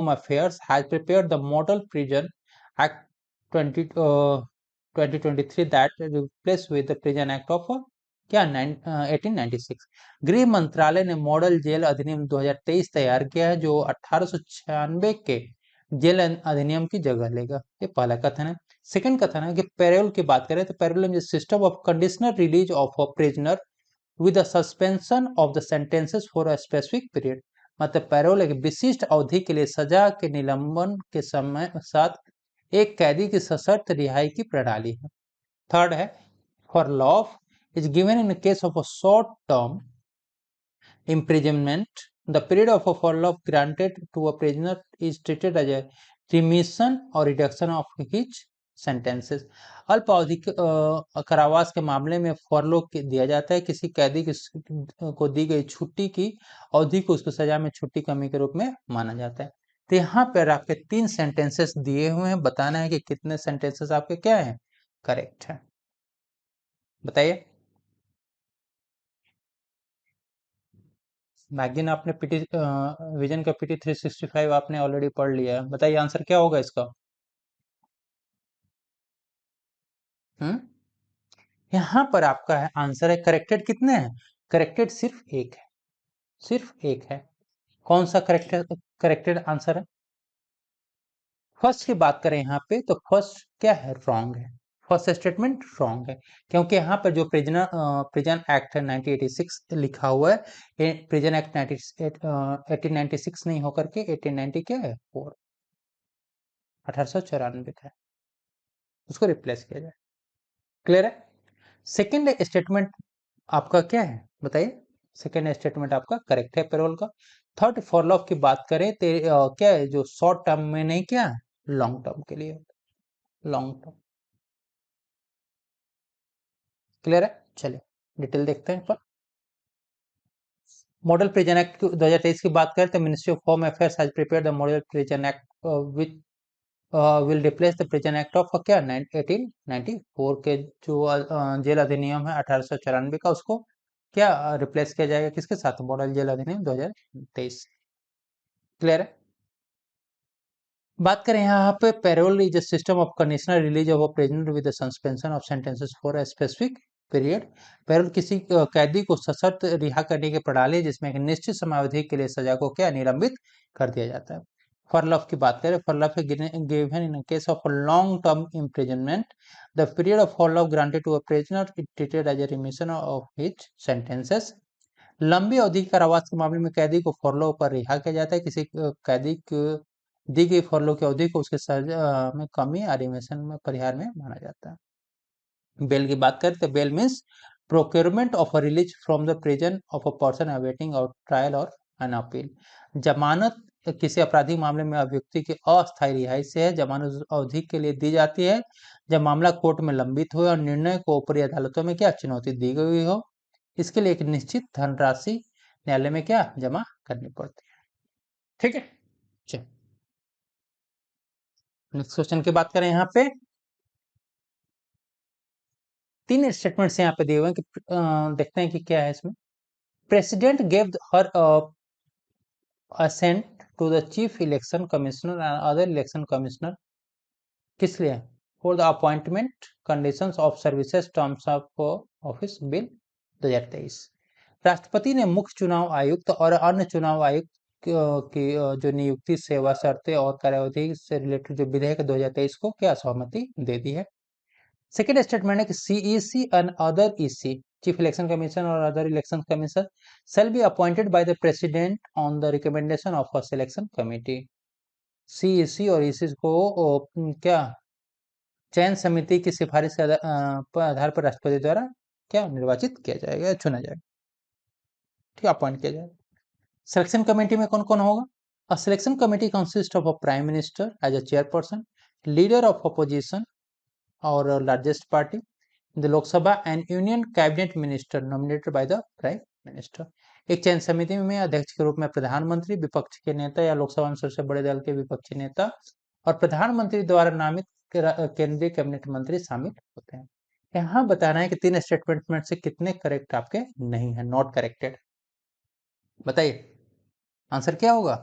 Affairs has prepared the Model Prison Act 2023 that replaced with the Prison Act of क्या 1896। गृह मंत्रालय ने model jail अधिनियम 2023 तैयार किया है जो 1896 के जेल अधिनियम की जगह लेगा। ये पहला कथन है। सेकंड कथन है कि पैरोल की बात करें तो parole is system of conditional release of a prisoner with the suspension of the sentences for a specific period. मतलब पैरोल एक विशिष्ट अवधि के लिए सजा के निलंबन के समय साथ एक कैदी की सशर्त रिहाई की प्रणाली है। थर्ड है for loaf is given in case of a short term imprisonment. The period of a furlough granted to a prisoner is treated as a remission or reduction of his sentences. अल्पावधि कारावास के मामले में फरलो दिया जाता है किसी कैदी को दी गई छुट्टी की अवधि को उसको सजा में छुट्टी कमी के रूप में माना जाता है। तो यहाँ पर आपके 3 सेंटेंसेस दिए हुए हैं, बताना है कि कितने सेंटेंसेस आपके क्या है करेक्ट है, बताइए। मैगिन आपने पीटी विजन का पीटी 365 आपने ऑलरेडी पढ़ लिया है, बताइए आंसर क्या होगा इसका। हम्म यहाँ पर आपका है आंसर है करेक्टेड कितने हैं, करेक्टेड सिर्फ एक है, सिर्फ एक है। कौन सा करेक्टेड करेक्टेड आंसर है। फर्स्ट की बात करें यहाँ पे तो फर्स्ट क्या है, रॉन्ग है। फर्स्ट स्टेटमेंट रॉन्ग है क्योंकि यहाँ पर जो प्रिजन एक्ट है 1986 लिखा हुआ है, प्रिजन एक्ट 1896 नहीं होकर के 1890 क्या है 1894 का है, उसको रिप्लेस किया जाए। क्लियर है। सेकेंड स्टेटमेंट आपका क्या है बताइए, सेकेंड स्टेटमेंट आपका करेक्ट है पेरोल का। थर्ड फॉरलॉफ की बात करें तो क्या है जो शॉर्ट टर्म में नहीं, क्या है लॉन्ग टर्म के लिए, लॉन्ग टर्म। क्लियर है। चलिए डिटेल देखते हैं पर मॉडल प्रिजन एक्ट 2023 की बात करें तो ministry of home affairs has prepared the model prison act which will replace the prison act of क्या 1894 के जो जेल अधिनियम है 1894 का, उसको क्या रिप्लेस किया जाएगा किसके साथ, मॉडल जेल अधिनियम 2023। क्लियर है। बात करें यहाँ पे parole is a system of conditional release of a prisoner with suspension of sentences for a specific period. Parole किसी कैदी को सशर्त रिहा करने की प्रणाली है जिसमें एक निश्चित समयावधि के लिए सजा को क्या निलंबित कर दिया जाता है। फॉरलॉफ की बात करें, furlough given in case of long term imprisonment the period of furlough granted to a prisoner is treated as a remission of his sentences. लंबी अवधि के कारावास के मामले में कैदी को फॉरलो पर रिहा किया जाता है किसी कैदी को दी गई फॉरलो की अवधि को उसके सजा में कमी या रिमिशन में परिहार में माना जाता है। बेल की बात करें तो bail means procurement of a release from the prison of a person awaiting और ट्रायल और एन अपील। जमानत किसी आपराधिक मामले में अभियुक्ति की अस्थायी रिहाई से है, जमानत अवधि के लिए दी जाती है जब मामला कोर्ट में लंबित हो और निर्णय को ऊपरी अदालतों में क्या चुनौती दी गई हो। इसके लिए एक निश्चित धनराशि न्यायालय में क्या जमा करनी पड़ती है। ठीक है। चलिए नेक्स्ट क्वेश्चन की बात करें, यहाँ पे 3 स्टेटमेंट्स यहाँ पे दिए हुए हैं कि देखते हैं कि क्या है इसमें। President gave her assent to the chief election commissioner and other election commissioner किस लिए, for the appointment conditions of services terms of office bill 2023। राष्ट्रपति ने मुख्य चुनाव आयुक्त और अन्य चुनाव आयुक्त की जो नियुक्ति सेवा शर्तें और कार्यावधि से रिलेटेड जो विधेयक 2023 को क्या सहमति दे दी है। सेकेंड स्टेटमेंट है कि CEC and other EC chief election commission और other election commission shall be appointed by the president on the recommendation of a selection committee। CEC और ईसी को क्या चयन समिति की सिफारिश के पर आधार पर राष्ट्रपति द्वारा क्या निर्वाचित किया जाएगा या चुना जाएगा, ठीक है, अपॉइंट किया जाएगा। सिलेक्शन कमेटी में कौन कौन होगा। A selection committee consist of a prime minister as a chairperson, leader of opposition और largest party in the Lok Sabha and union cabinet minister nominated by the prime minister. एक चयन समिति में अध्यक्ष के रूप में प्रधानमंत्री, विपक्ष के नेता या लोकसभा में सबसे बड़े दल के विपक्षी नेता और प्रधानमंत्री द्वारा नामित केंद्रीय कैबिनेट मंत्री शामिल होते हैं। यहाँ बताना है कि 3 स्टेटमेंट में से कितने करेक्ट आपके नहीं है, नॉट करेक्टेड, बताइए आंसर क्या होगा।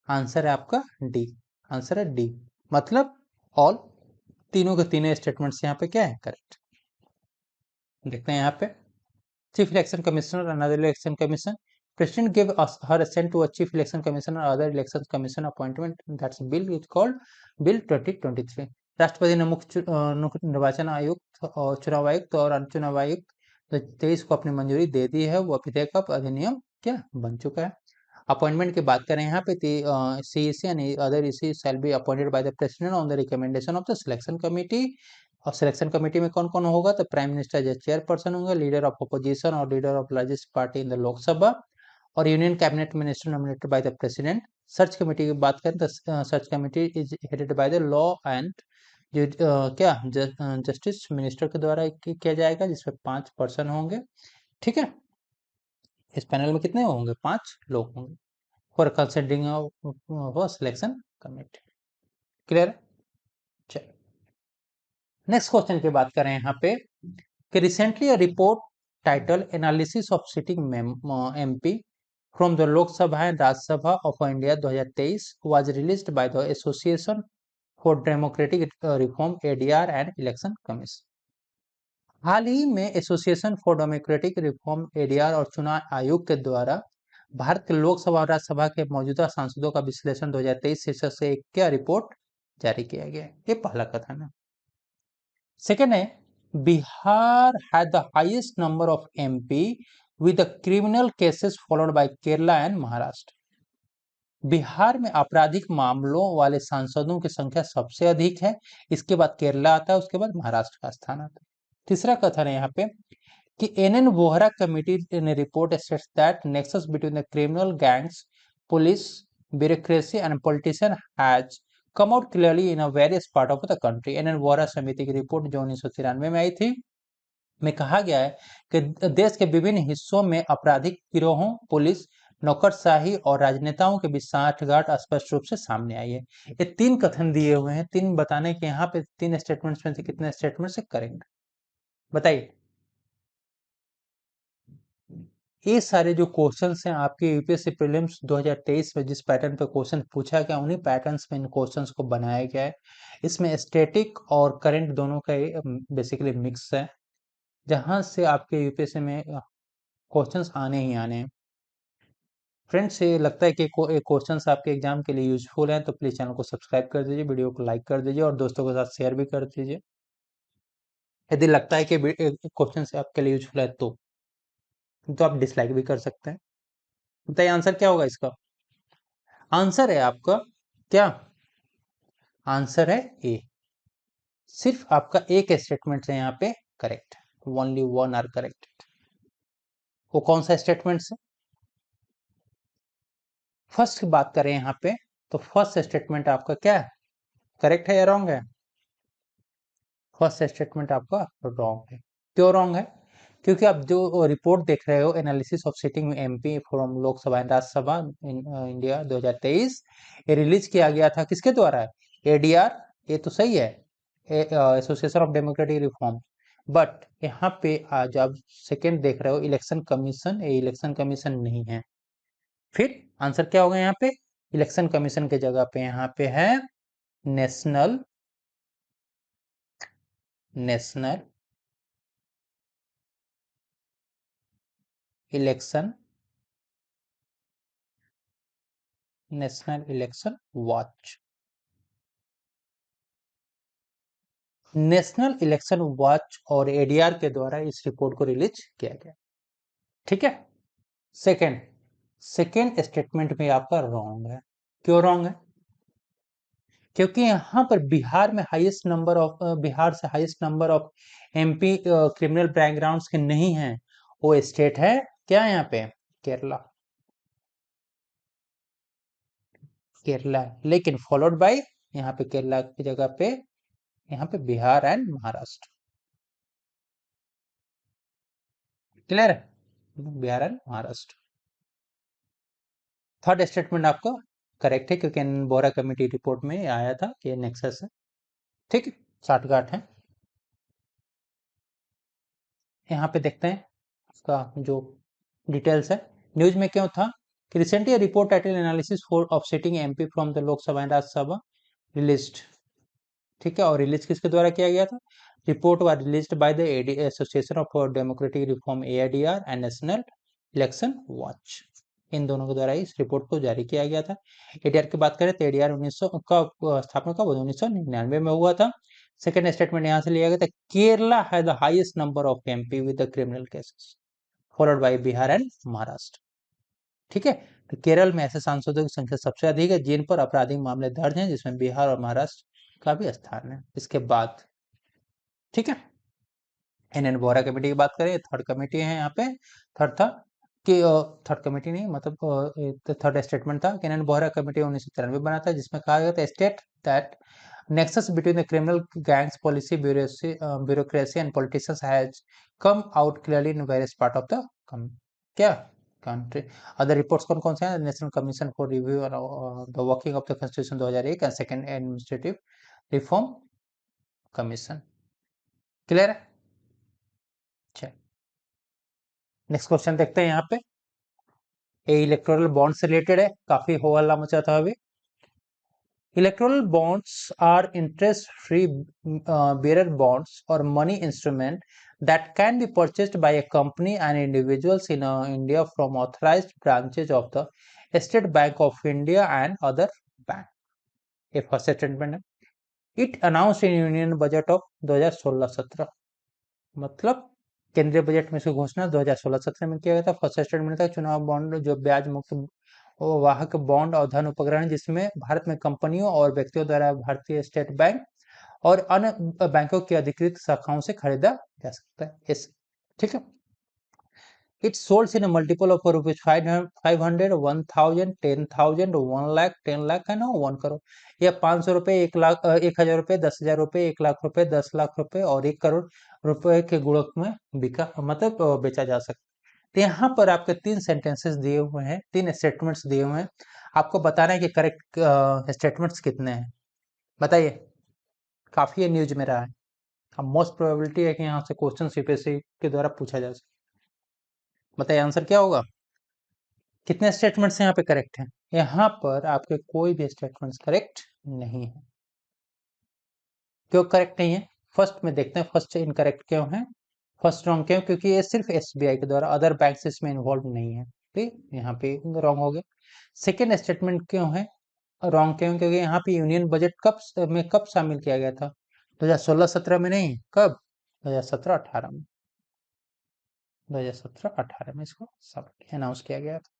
आंसर है आपका डी। आंसर है डी, मतलब ऑल, तीनों के तीनों स्टेटमेंट्स यहाँ पे क्या है, करेक्ट। देखते हैं यहाँ पे, Chief Election Commissioner and other election commission. President gave us her assent to a Chief Election Commissioner or other election commission appointment. That's bill is called Bill 2023. राष्ट्रपति ने निर्वाचन आयुक्त और चुनाव आयुक्त और चुनाव आयुक्त 23 को अपनी मंजूरी दे दी है। वो विधेयक अब अधिनियम क्या बन चुका है। अपॉइंटमेंट की बात करें यहाँ पे, CEC and other EC shall be appointed by the president on the recommendation of the selection committee. और सिलेक्शन कमेटी में कौन कौन होगा, तो प्राइम मिनिस्टर जो चेयरपर्सन होंगे, लीडर ऑफ अपोजिशन और leader of largest party in the Lok Sabha, और union cabinet minister nominated by the president. Search committee की बात करें तो search committee is headed by the law and जो जस्टिस मिनिस्टर के द्वारा किया जाएगा, जिसमें 5 पर्सन होंगे। ठीक है, इस पैनल में कितने होंगे, 5 लोग होंगे for considering of selection committee. Clear. चलो नेक्स्ट क्वेश्चन की बात करें यहाँ पे कि recently a report title analysis of sitting MP from the Lok Sabha and Rajya Sabha of India 2023 was released by the association for democratic reform ADR and election commission. हाल ही में association for democratic reform ADR और चुनाव आयोग के द्वारा भारत के लोकसभा और राज्यसभा के मौजूदा सांसदों का विश्लेषण 2023 शीर्षक से एक क्या रिपोर्ट जारी किया गया है। ये पहला कथन है। सेकेंड है, Bihar had the highest number of MP with the criminal cases followed by Kerala and Maharashtra. Bihar में आपराधिक मामलों वाले सांसदों की संख्या सबसे अधिक है, इसके बाद केरला आता है, उसके बाद महाराष्ट्र का स्थान आता है। तीसरा कथन है यहाँ पे कि एनएन वोहरा कमिटी ने report states that nexus between the criminal gangs, police, bureaucracy and politician has come out clearly in a various part of the country. NN Vohra समिति की रिपोर्ट जो 1993 में आई थी, में कहा गया है कि देश के विभिन्न हिस्सों में आपराधिक गिरोहों, पुलिस, नौकरशाही और राजनेताओं के बीच साठगांठ स्पष्ट रूप से सामने आई है। ये 3 कथन दिए हुए हैं, 3 बताने के यहाँ पे 3 स्टेटमेंट्स में से कितने स्टेटमेंट से करेंगे, बताइए। ये सारे जो क्वेश्चंस हैं आपके यूपीएससी प्रीलिम्स 2023 में जिस पैटर्न पे क्वेश्चन पूछा गया, उन्हीं पैटर्न्स में इन क्वेश्चंस को बनाया गया है। इसमें स्टैटिक और करंट दोनों का बेसिकली मिक्स है, जहां से आपके यूपीएससी में क्वेश्चंस आने ही आने हैं। फ्रेंड्स, ये लगता है कि क्वेश्चंस आपके एग्जाम के लिए यूजफुल हैं, तो प्लीज चैनल को सब्सक्राइब कर दीजिए, वीडियो को लाइक कर दीजिए और दोस्तों के साथ शेयर भी कर दीजिए। यदि लगता है कि क्वेश्चन आपके लिए यूजफुल है तो आप डिसलाइक भी कर सकते हैं। बताइए आंसर क्या होगा इसका। आंसर है आपका क्या, आंसर है ए। सिर्फ आपका एक स्टेटमेंट है यहाँ पे करेक्ट, ओनली 1 आर करेक्ट। वो कौन सा स्टेटमेंट है, फर्स्ट की बात करें यहाँ पे, तो फर्स्ट स्टेटमेंट आपका क्या है, करेक्ट है या रॉन्ग है। फर्स्ट स्टेटमेंट आपका रॉन्ग है। क्यों रॉन्ग है, क्योंकि आप जो रिपोर्ट देख रहे हो analysis of sitting MP from Lok Sabha and Rajya Sabha India 2023, ये रिलीज किया गया था किसके द्वारा, एडीआर, ये तो सही है, association of democratic reform. But यहाँ पे आज आप सेकेंड देख रहे हो इलेक्शन कमीशन, ये इलेक्शन कमीशन नहीं है। फिर आंसर क्या होगा यहाँ पे, इलेक्शन कमीशन के जगह पे यहाँ पे है national national election national election watch. National election watch और एडीआर के द्वारा इस रिपोर्ट को रिलीज किया गया। ठीक है, सेकंड सेकंड स्टेटमेंट में आपका रॉन्ग है। क्यों रॉन्ग है, क्योंकि यहां पर बिहार में हाईएस्ट नंबर ऑफ बिहार से highest number of MP criminal backgrounds के नहीं है। वो स्टेट है क्या यहाँ पे, केरला। केरला, लेकिन फॉलोड बाय यहाँ पे केरला की जगह पे यहाँ पे बिहार एंड महाराष्ट्र। क्लियर है, Bihar and Maharashtra. Third statement आपका करेक्ट है, क्योंकि बोरा कमेटी रिपोर्ट में आया था कि नेक्सस है। ठीक है, साठगांठ है। यहाँ पे देखते हैं उसका जो डिटेल्स है। न्यूज में क्यों था कि recently report title analysis for of sitting MP from the Lok Sabha and Rajya Sabha released, ठीक है, और रिलीज किसके द्वारा किया गया था? Report was released by the association of democratic reform AIDR and national election watch, इन दोनों के द्वारा इस रिपोर्ट को जारी किया गया था। एडीआर की बात करें तो एडीआर 1900 का स्थापना कब 1999 में हुआ था। सेकंड स्टेटमेंट यहाँ से लिया गया था, Kerala has the highest number of MP with the criminal cases followed by Bihar and Maharashtra, ठीक है। तो केरल में ऐसे सांसदों की संख्या सबसे अधिक है जिन पर आपराधिक मामले दर्ज हैं, जिसमें बिहार और महाराष्ट्र का भी स्थान है इसके बाद, ठीक है। एनएन बोहरा कमेटी की बात करें, थर्ड कमेटी है यहाँ पे, थर्ड था कि थर्ड कमेटी नहीं, मतलब थर्ड स्टेटमेंट था कि एनएन बोहरा कमेटी 1993 बना था, जिसमें कहा गया था state that nexus between the criminal gangs, policy, bureaucracy and politicians has come out clearly in various part of the क्या country. Other reports कौन कौन से हैं? National commission for review the working of the constitution 2001 and second administrative reform commission, clear है? अच्छा, next question देखते हैं यहाँ पे, ये इलेक्टोरल बॉन्ड से रिलेटेड है, काफी हो हल्ला मचा था अभी। Electoral bonds are interest-free bearer bonds or money instrument that can be purchased by a company and individuals in India from authorized branches of the State Bank of India and other bank. ये first statement है। It announced in union budget of 2016-17, मतलब केंद्रीय budget में इसकी घोषणा 2016-17 में किया गया था। फर्स्ट स्टेटमेंट था, चुनाव बॉन्ड जो ब्याज मुक्त वाहक बॉन्ड और धन उपकरण जिसमें भारत में कंपनियों और व्यक्तियों द्वारा भारतीय स्टेट बैंक और अन्य बैंकों की अधिकृत शाखाओं से खरीदा जा सकता है, इस, ठीक है। It sold in multiple of rupees 500, 1000, 10,000, 1 lakh, 10 lakh है ना, 1 करोड़, या 500 रुपए, 1 लाख, 1000 रुपए, 10,000 रुपए, 1 लाख रुपए, 10 लाख रुपए और 1 करोड़ रुपए के गुणक में बिका, मतलब बेचा जा सकता है। तो यहाँ पर आपके 3 सेंटेंसेस दिए हुए हैं, 3 स्टेटमेंट्स दिए हुए हैं, आपको बताना है कि करेक्ट स्टेटमेंट्स कितने हैं, बताइए। काफी न्यूज में रहा है, अब मोस्ट प्रोबेबिलिटी है कि यहाँ से क्वेश्चन सीपीएससी के द्वारा पूछा जा सकता है। बताइए आंसर क्या होगा, कितने स्टेटमेंट्स यहाँ पे करेक्ट हैं? यहाँ पर आपके कोई भी स्टेटमेंट्स करेक्ट नहीं है। क्यों करेक्ट नहीं है? फर्स्ट में देखते हैं, फर्स्ट इनकरेक्ट क्यों है, फर्स्ट रॉन्ग क्यों? क्योंकि ये सिर्फ एसबीआई के द्वारा, अदर बैंक इसमें इन्वॉल्व नहीं है, ठीक, यहाँ पे रॉन्ग हो गया। सेकेंड स्टेटमेंट क्यों है रॉन्ग क्यों? क्योंकि यहाँ पे यूनियन बजट कब शामिल किया गया था? 2016-17 में नहीं, कब? 2017-18 में, 2017-18 में इसको सब अनाउंस किया गया था।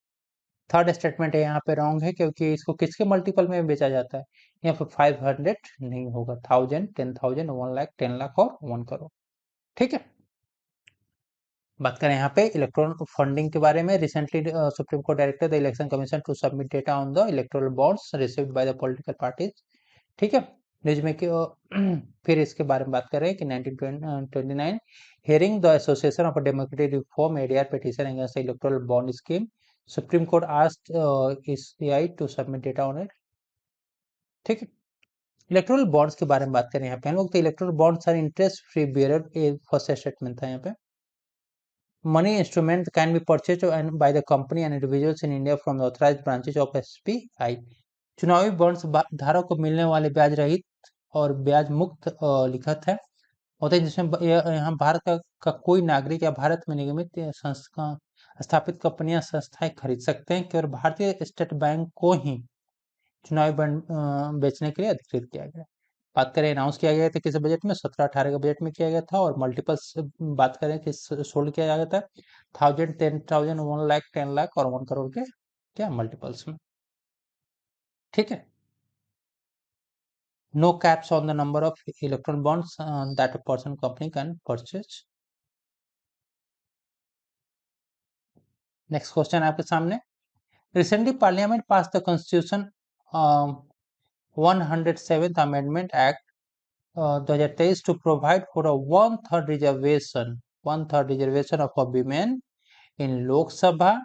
थर्ड स्टेटमेंट है यहाँ पे रॉन्ग है, क्योंकि इसको किसके मल्टीपल में बेचा जाता है? यहाँ पे 500 नहीं होगा, 1000, 10,000, 1 लाख, 10 लाख और 1 करोड़, ठीक है। बात करें यहाँ पे इलेक्ट्रॉनिक फंडिंग के बारे में, recently Supreme Court directed the Election Commission to submit data on the electoral bonds received by the political parties, ठीक है। न्यूज में फिर इसके बारे में बात करें कि 1929 hearing the association of democratic reform ADR petition against the electoral bond scheme, Supreme Court asked SBI to submit data on it, ठीक है। इलेक्टोरल बॉन्ड्स के बारे में बात करें यहाँ पे हम लोग, तो electoral bonds are interest free bearer, first statement था यहाँ पे। Money instrument can be purchased by the company and individuals in India from the authorized branches of SBI. चुनावी बॉन्ड्स धारक को मिलने वाले ब्याज रहित और ब्याज मुक्त लिखित है होते हैं, जिसमें यहाँ भारत का कोई नागरिक या भारत में निगमित संस्था स्थापित कंपनियां संस्थाएं खरीद सकते हैं, केवल भारतीय स्टेट बैंक को ही चुनावी बॉन्ड बेचने के लिए अधिकृत किया गया। बात करें अनाउंस किया गया था किस बजट में? 17-18 के बजट में किया गया था। और मल्टीपल्स बात करें कि सोल्ड किया गया था 1000, 10,000, 1 लाख, 10 लाख और 1 करोड़ के क्या मल्टीपल्स में, ठीक है। No caps on the number of electron bonds that a person company can purchase. Next question आपके सामने, recently parliament pass the constitution 107th amendment act 2023 to provide for a one-third reservation of women in Lok Sabha,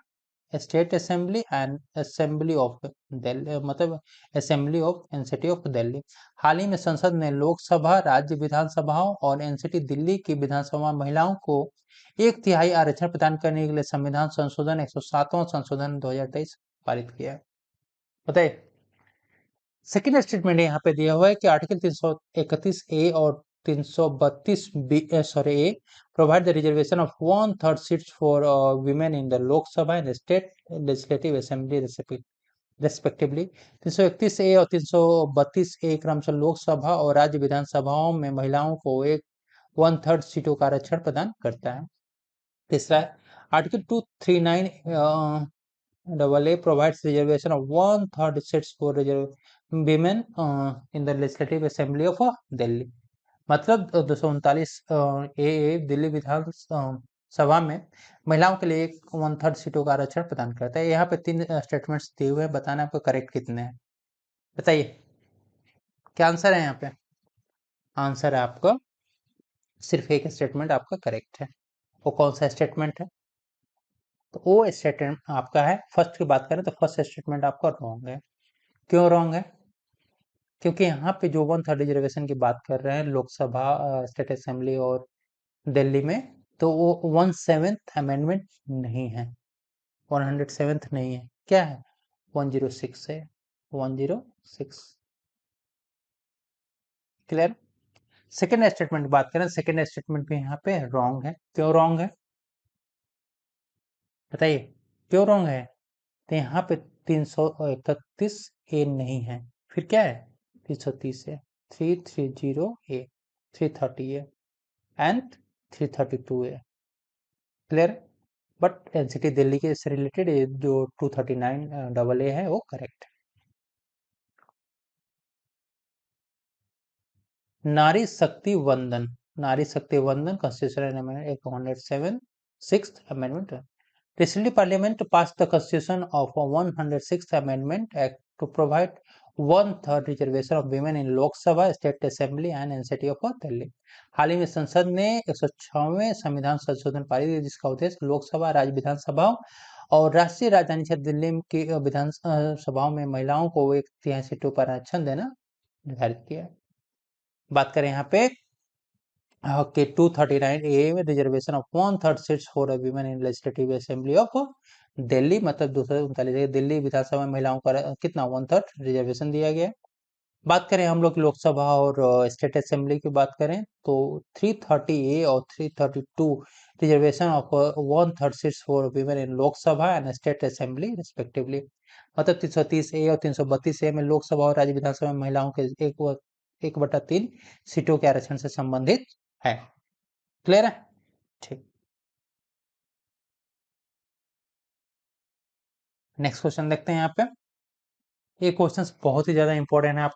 State Assembly and Assembly of Delhi, मतलब Assembly of NCT of Delhi। हाल ही में संसद ने लोकसभा, राज्य विधानसभाओं और एनसीटी दिल्ली की विधानसभा महिलाओं को 1/3 आरक्षण प्रदान करने के लिए संविधान संशोधन 107वां संशोधन 2023 पारित किया है। बताइए। सेकेंड स्टेटमेंट यहाँ पे दिया हुआ है कि आर्टिकल 331 ए और 332 B sorry A provide the reservation of 1/3 seats for women in the Lok Sabha and state legislative assembly respectively. 331 A और 332 ए क्रमशः लोकसभा और राज्य विधानसभाओं में महिलाओं को एक 1/3 सीटों का आरक्षण प्रदान करता है। तीसरा है article 239 AA provides reservation of 1/3 seats for women in the legislative assembly of Delhi. मतलब 239 ए दिल्ली विधान सभा में महिलाओं के लिए एक 1/3 सीटों का आरक्षण प्रदान करता है। यहाँ पे 3 स्टेटमेंट्स दिए हुए हैं, बताना आपको करेक्ट कितने हैं। बताइए क्या आंसर है यहाँ पे। आंसर है आपका सिर्फ एक स्टेटमेंट आपका करेक्ट है। वो कौन सा स्टेटमेंट है? तो वो स्टेटमेंट आपका है, फर्स्ट की बात करें तो फर्स्ट स्टेटमेंट आपका रॉन्ग है। क्यों रॉन्ग है? क्योंकि यहाँ पे जो 1/3 रिजर्वेशन की बात कर रहे हैं लोकसभा, स्टेट असेंबली और दिल्ली में, तो वो 1/7 अमेंडमेंट नहीं है, 107th नहीं है। क्या है? 106 है, 106। क्लियर? सेकेंड स्टेटमेंट की बात करें, सेकेंड स्टेटमेंट भी यहाँ पे रॉन्ग है। क्यों रॉन्ग है बताइए, क्यों रॉन्ग है? तो यहाँ पे 331 ए नहीं है, फिर क्या है? 330 है, 330 ए, 330 है एंड 332 है। क्लियर? बट एनसीटी दिल्ली के से रिलेटेड जो 239 डबल ए है वो करेक्ट है। नारी शक्ति वंदन, नारी शक्ति वंदन constitutional amendment 107 sixth amendment. Recently, Parliament passed the Constitution of 106th Amendment Act to provide 1/3 reservation of women in Lok Sabha, State Assembly and NCT of Delhi। हाल ही में संसद ने 106वें संविधान संशोधन पारित किया जिसका उद्देश्य लोकसभा, राज्य विधानसभाओं और राष्ट्रीय राजधानी क्षेत्र दिल्ली की विधान सभाओं में महिलाओं को एक तिहाई सीटों पर आरक्षण देना निर्धारित किया है। बात करें यहाँ पे के 239 ए में reservation of 1/3 seats for women in legislative assembly of Delhi, मतलब 239 दिल्ली विधानसभा में महिलाओं का कितना 1/3 रिजर्वेशन दिया गया। बात करें हम लोग लोकसभा और स्टेट असेंबली की बात करें तो 330 ए और 332 reservation of 1/3 seats for women in Lok Sabha and state assembly respectively. मतलब 330 ए और 332 ए में लोकसभा और राज्य विधानसभा में महिलाओं के 1/3 सीटों के आरक्षण से संबंधित है। क्लियर है? ठीक। नेक्स्ट क्वेश्चन देखते हैं यहाँ पे। ये क्वेश्चन बहुत ही ज्यादा इंपॉर्टेंट है आपके